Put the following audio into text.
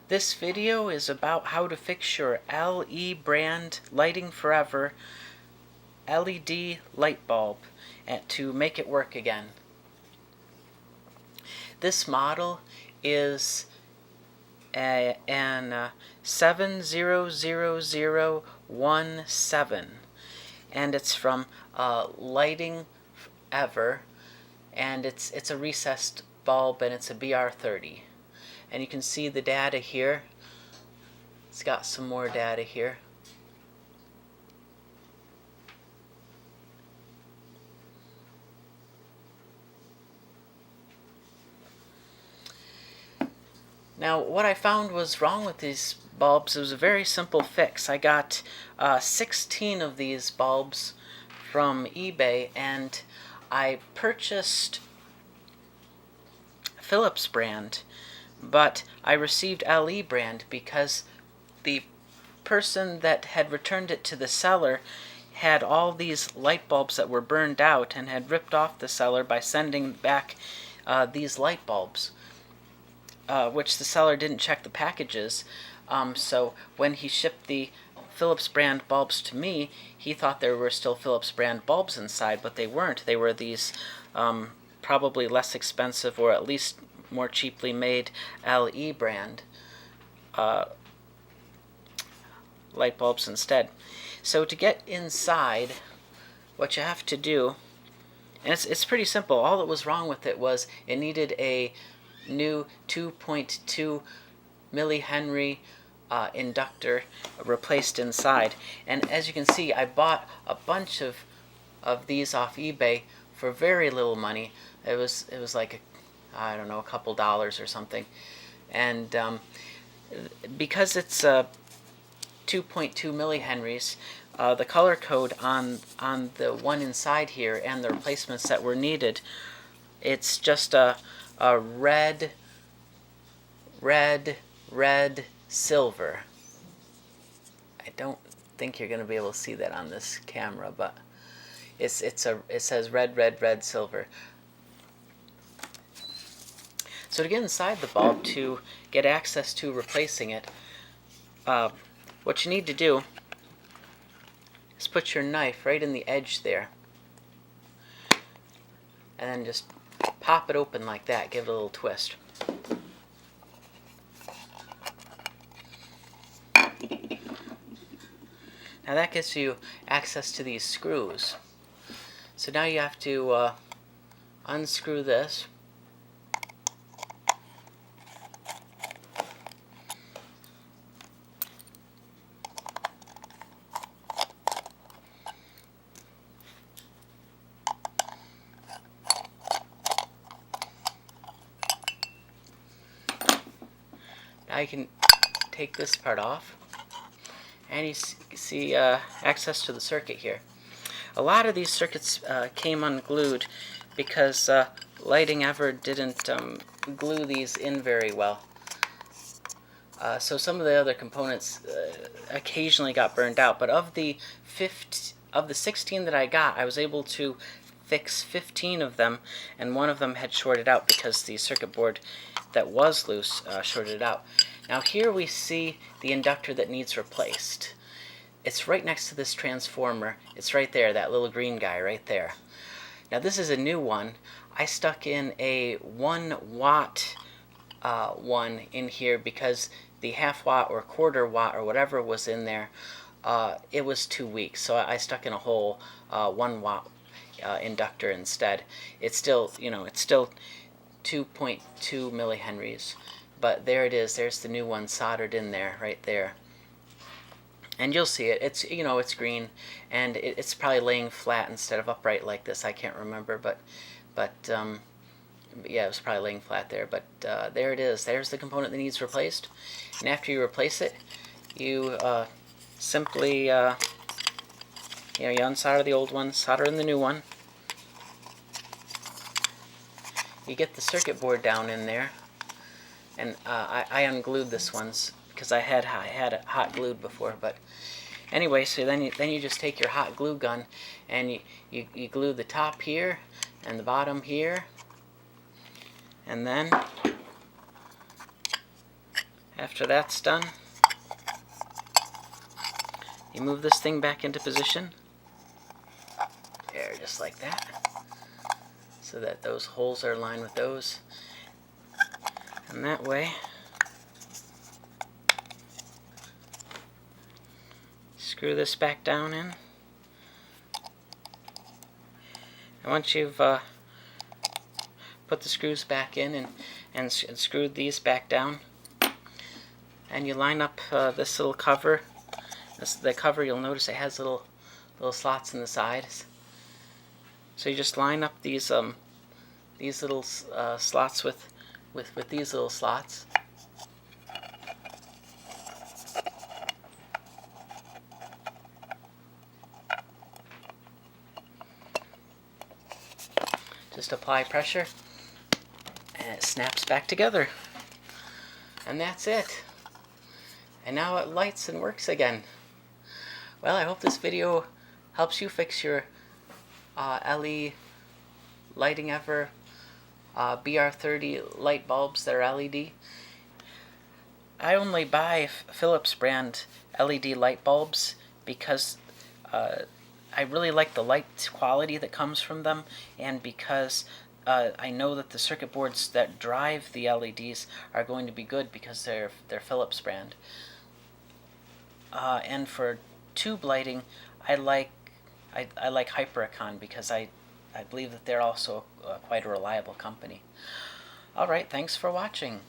This video is about how to fix your LE brand Lighting Forever LED light bulb to make it work again. This model is an 70017 and it's from Lighting Forever, and it's a recessed bulb and it's a BR30. And you can see the data here. It's got some more data here. Now, what I found was wrong with these bulbs. It was a very simple fix. I got 16 of these bulbs from eBay, and I purchased Philips brand, but I received LE brand because the person that had returned it to the seller had all these light bulbs that were burned out and had ripped off the seller by sending back these light bulbs, which the seller didn't check the packages. So when he shipped the Philips brand bulbs to me, he thought there were still Philips brand bulbs inside, but they weren't. They were these probably less expensive, or at least more cheaply made, LE brand light bulbs instead. So to get inside, what you have to do, and it's pretty simple. All that was wrong with it was it needed a new 2.2 millihenry inductor replaced inside. And as you can see, I bought a bunch of these off eBay for very little money. It was like I don't know, a couple dollars or something. And because it's 2.2 millihenries, the color code on the one inside here and the replacements that were needed, it's just a red, silver. I don't think you're going to be able to see that on this camera, but it says red, silver. So to get inside the bulb, to get access to replacing it, what you need to do is put your knife right in the edge there, and then just pop it open like that. Give it a little twist. Now that gives you access to these screws. So now you have to unscrew this. Now you can take this part off, and you see access to the circuit here. A lot of these circuits came unglued because Lighting Ever didn't glue these in very well. So some of the other components occasionally got burned out, but of the 16 that I got, I was able to fix 15 of them, and one of them had shorted out because the circuit board that was loose shorted out. Now here we see the inductor that needs replaced. It's right next to this transformer. It's right there, that little green guy right there. Now this is a new one. I stuck in a 1 watt one in here because the half watt or quarter watt or whatever was in there, it was too weak. So I stuck in a whole 1 watt inductor instead. It's still, it's still 2.2 millihenries, but there it is. There's the new one soldered in there, right there. And you'll see it. It's it's green, and it's probably laying flat instead of upright like this. I can't remember, but yeah, it was probably laying flat there. But there it is. There's the component that needs replaced. And after you replace it, you simply you unsolder the old one, solder in the new one. You get the circuit board down in there, and I unglued this one's because I had it hot glued before. But anyway, so then you just take your hot glue gun and you glue the top here and the bottom here, and then After that's done, you move this thing back into position. There, just like that. So that those holes are aligned with those. And that way, screw this back down in. And once you've put the screws back in and screwed these back down, and you line up this little cover. The cover, you'll notice it has little slots in the sides. So you just line up these little slots with these little slots. Just apply pressure and it snaps back together. And that's it. And now it lights and works again. Well, I hope this video helps you fix your LED Lighting Ever BR30 light bulbs that are LED. I only buy Philips brand LED light bulbs because I really like the light quality that comes from them, and because I know that the circuit boards that drive the LEDs are going to be good because they're Philips brand. And for tube lighting, I like Hyperikon because I believe that they're also quite a reliable company. Alright, thanks for watching.